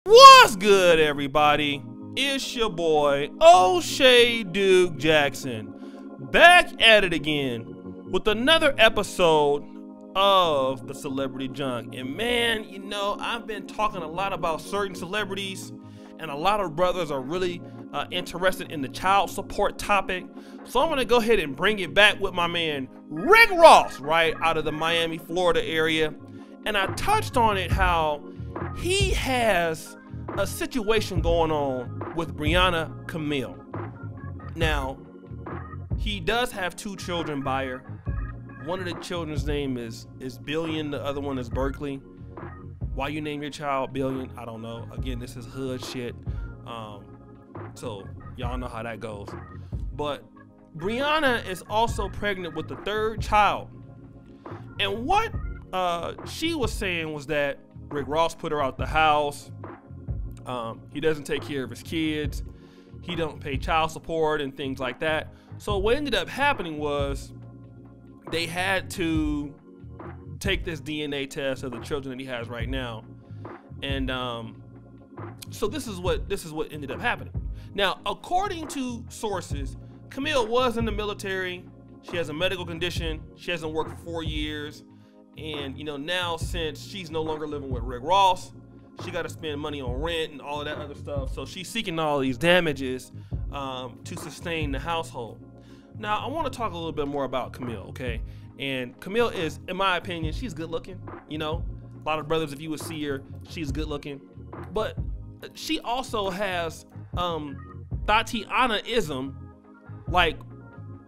What's good, everybody? It's your boy O'Shea Duke Jackson, back at it again with another episode of the Celebrity Junk. And man, you know, I've been talking a lot about certain celebrities, and a lot of brothers are really interested in the child support topic. So I'm gonna go ahead and bring it back with my man Rick Ross, right out of the Miami, Florida area. And I touched on it, how he has a situation going on with Brianna Camille. Now, he does have two children by her. One of the children's name is Billion, the other one is Berkeley. Why you name your child Billion, I don't know. Again, this is hood shit. So y'all know how that goes. But Brianna is also pregnant with the third child. And what she was saying was that Rick Ross put her out the house. He doesn't take care of his kids. He don't pay child support and things like that. So what ended up happening was they had to take this DNA test of the children that he has right now. And so this is what ended up happening. Now, according to sources, Camille was in the military. She has a medical condition. She hasn't worked for 4 years. And, you know, now since she's no longer living with Rick Ross, she got to spend money on rent and all of that other stuff. So she's seeking all these damages to sustain the household. Now, I want to talk a little bit more about Camille, okay? And Camille is, in my opinion, she's good looking. You know, a lot of brothers, if you would see her, she's good looking. But she also has Tatiana-ism, like,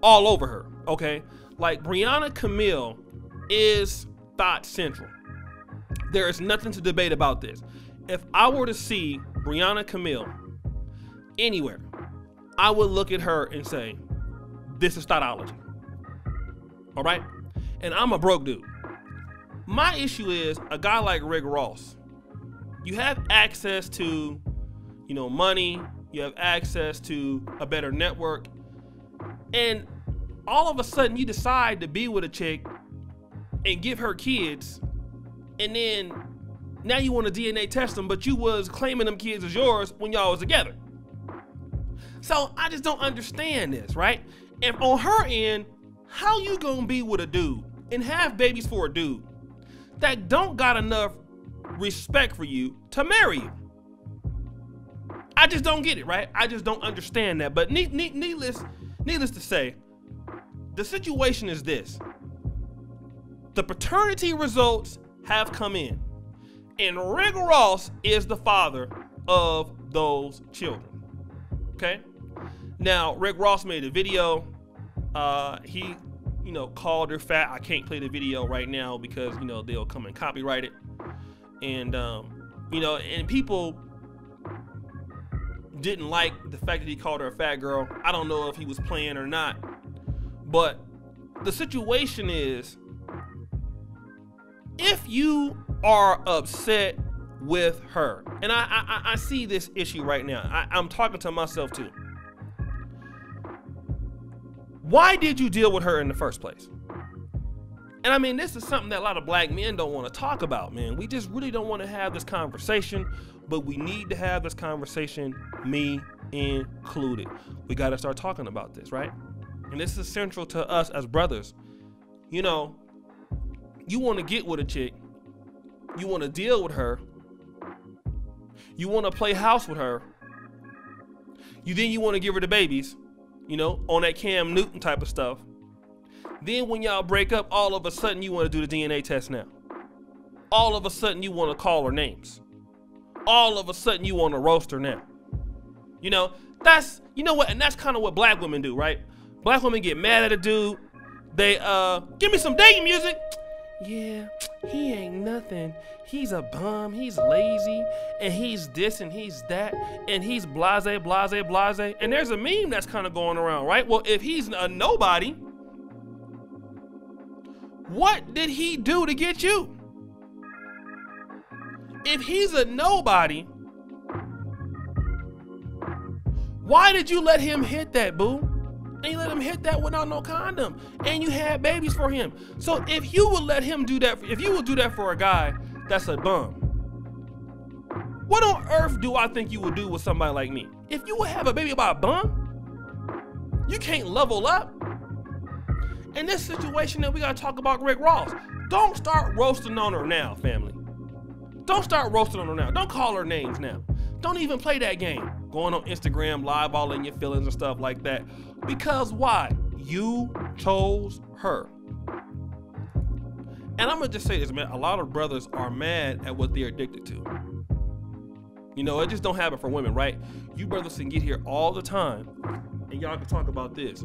all over her, okay? Like, Brianna Camille is thought central. There is nothing to debate about this. If I were to see Brianna Camille anywhere, I would look at her and say, this is thoughtology. All right? And I'm a broke dude. My issue is a guy like Rick Ross. You have access to, you know, money. You have access to a better network. And all of a sudden you decide to be with a chick and give her kids, and then now you want to DNA test them, but you was claiming them kids as yours when y'all was together. So I just don't understand this, right? And on her end, how you gonna be with a dude and have babies for a dude that don't got enough respect for you to marry you? I just don't get it, right? I just don't understand that. But needless to say, the situation is this. The paternity results have come in, and Rick Ross is the father of those children, okay? Now, Rick Ross made a video. He, you know, called her fat. I can't play the video right now because, you know, they'll come and copyright it. And, you know, and people didn't like the fact that he called her a fat girl. I don't know if he was playing or not, but the situation is, if you are upset with her, and I see this issue right now, I'm talking to myself too. Why did you deal with her in the first place? And I mean, this is something that a lot of black men don't want to talk about, man. We just really don't want to have this conversation, but we need to have this conversation, me included. We got to start talking about this, right? And this is central to us as brothers. You know, you want to get with a chick, you want to deal with her, you want to play house with her, then you want to give her the babies, you know, on that Cam Newton type of stuff. Then when y'all break up, all of a sudden you want to do the DNA test now. All of a sudden you want to call her names. All of a sudden you want to roast her now. You know, that's, you know what, and that's kind of what black women do, right? Black women get mad at a dude. They, give me some dating music. Yeah, he ain't nothing. He's a bum, he's lazy, and he's this and he's that, and he's blase, blase, blase. And there's a meme that's kind of going around, right? Well, if he's a nobody, what did he do to get you? If he's a nobody, why did you let him hit that, boo? And you let him hit that without no condom, and you had babies for him. So if you would let him do that, if you would do that for a guy that's a bum, What on earth do I think you would do with somebody like me? If you would have a baby about a bum, you can't level up. In this situation that we gotta talk about Rick Ross, don't start roasting on her now, family. Don't start roasting on her now. Don't call her names now. Don't even play that game. Going on Instagram live all in your feelings and stuff like that. Because why? You chose her. And I'm gonna just say this, man, a lot of brothers are mad at what they're addicted to. You know, it just don't happen for women, right? You brothers can get here all the time and y'all can talk about this.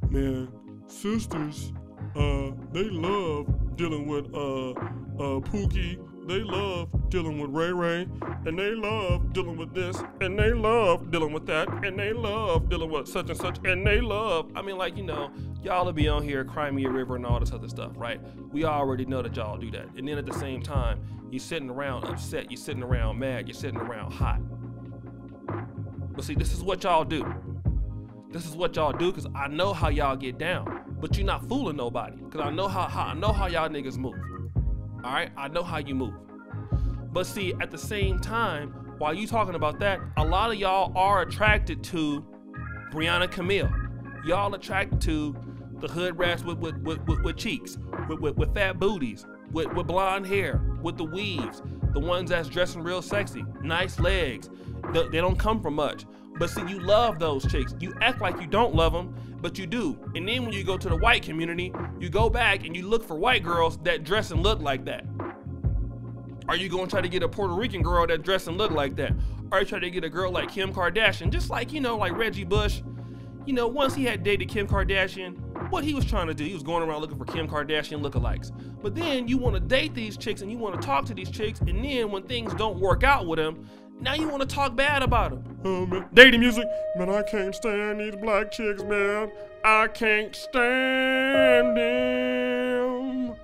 Man, sisters, they love dealing with Pookie. They love dealing with Ray Ray, and they love dealing with this, and they love dealing with that, and they love dealing with such and such, and they love, I mean, like, you know, y'all will be on here, Cry Me a River and all this other stuff, right? We already know that y'all do that. And then at the same time, you're sitting around upset, you're sitting around mad, you're sitting around hot. But see, this is what y'all do. This is what y'all do, because I know how y'all get down, but you're not fooling nobody, because I know how y'all niggas move. All right, I know how you move. But see, at the same time, while you talking about that, a lot of y'all are attracted to Brianna Camille. Y'all attracted to the hood rats with cheeks, with fat booties, with blonde hair, with the weaves, the ones that's dressing real sexy, nice legs. They don't come from much. But see, you love those chicks. You act like you don't love them, but you do. And then when you go to the white community, you go back and you look for white girls that dress and look like that. Are you gonna try to get a Puerto Rican girl that dress and look like that? Are you trying to get a girl like Kim Kardashian? Just like, you know, like Reggie Bush. You know, once he had dated Kim Kardashian, what he was trying to do, he was going around looking for Kim Kardashian lookalikes. But then you wanna date these chicks and you wanna talk to these chicks, and then when things don't work out with them, now you want to talk bad about them. Oh, man. Dating music. Man, I can't stand these black chicks, man. I can't stand them.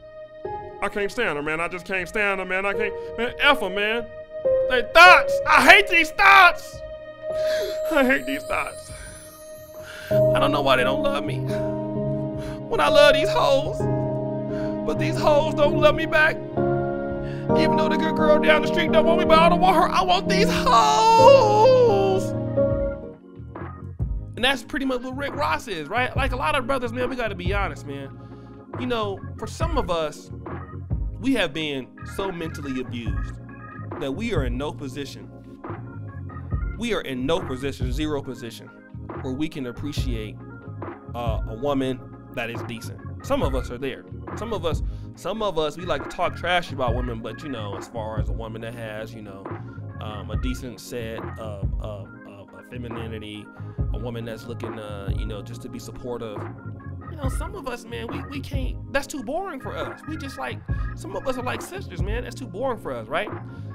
I can't stand them, man. I just can't stand them, man. I can't. Man, F them, man. They thoughts. I hate these thoughts. I hate these thoughts. I don't know why they don't love me. When I love these hoes. But these hoes don't love me back. Even though the good girl down the street don't want me, but I don't want her. I want these hoes. And that's pretty much what Rick Ross is, right? Like a lot of brothers, man, we gotta be honest, man. You know, for some of us, we have been so mentally abused that we are in no position. We are in no position, zero position, where we can appreciate a woman that is decent. Some of us are there. Some of us, we like to talk trash about women, but you know, as far as a woman that has, you know, a decent set of femininity, a woman that's looking, you know, just to be supportive. You know, some of us, man, we can't, that's too boring for us. We just like, some of us are like sisters, man. That's too boring for us, right?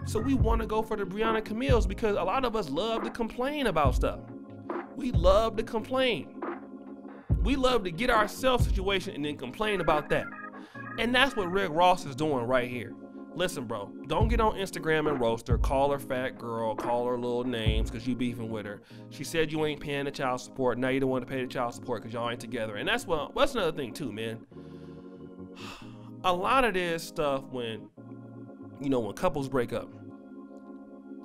So we want to go for the Brianna Camille's because a lot of us love to complain about stuff. We love to complain. We love to get ourselves situation and then complain about that. And that's what Rick Ross is doing right here. Listen, bro, don't get on Instagram and roast her, call her fat girl, call her little names because you beefing with her. She said you ain't paying the child support. Now you don't want to pay the child support because y'all ain't together. And that's another thing too, man. A lot of this stuff when, you know, when couples break up,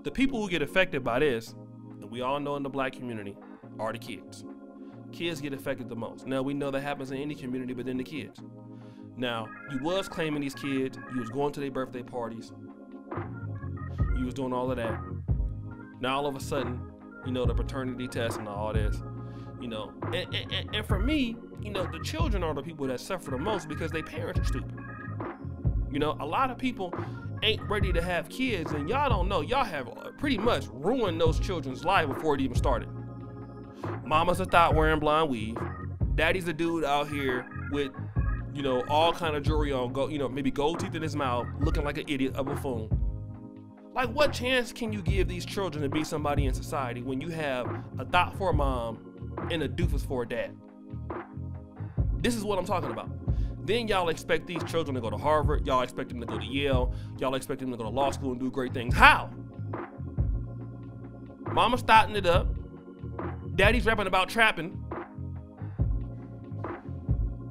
the people who get affected by this, and we all know in the black community, are the kids. Kids get affected the most. Now we know that happens in any community, but then the kids. Now, you was claiming these kids, you was going to their birthday parties, you was doing all of that. Now all of a sudden, you know, the paternity test and all this, you know, and for me, you know, the children are the people that suffer the most because their parents are stupid. You know, a lot of people ain't ready to have kids, and y'all don't know, y'all have pretty much ruined those children's life before it even started. Mama's a thought wearing blonde weave. Daddy's a dude out here with, you know, all kind of jewelry on, you know, maybe gold teeth in his mouth, looking like an idiot, a buffoon. Like, what chance can you give these children to be somebody in society when you have a thought for a mom and a doofus for a dad? This is what I'm talking about. Then y'all expect these children to go to Harvard, y'all expect them to go to Yale, y'all expect them to go to law school and do great things. How? Mama's starting it up. Daddy's rapping about trapping.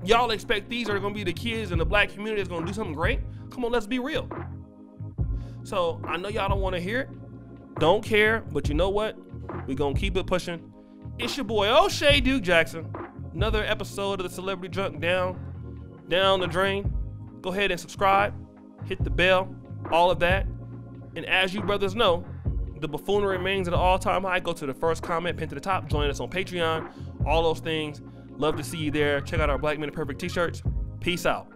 Y'all expect these are gonna be the kids in the black community that's gonna do something great? Come on, let's be real. So I know y'all don't wanna hear it, Don't care, but you know what? We gonna keep it pushing. It's your boy O'Shea Duke Jackson. Another episode of the Celebrity Drunk down the drain. Go ahead and subscribe, hit the bell, all of that. And as you brothers know, the buffoonery remains at an all-time high. Go to the first comment, pin to the top, join us on Patreon, all those things. Love to see you there. Check out our Black Men Are Perfect t-shirts. Peace out.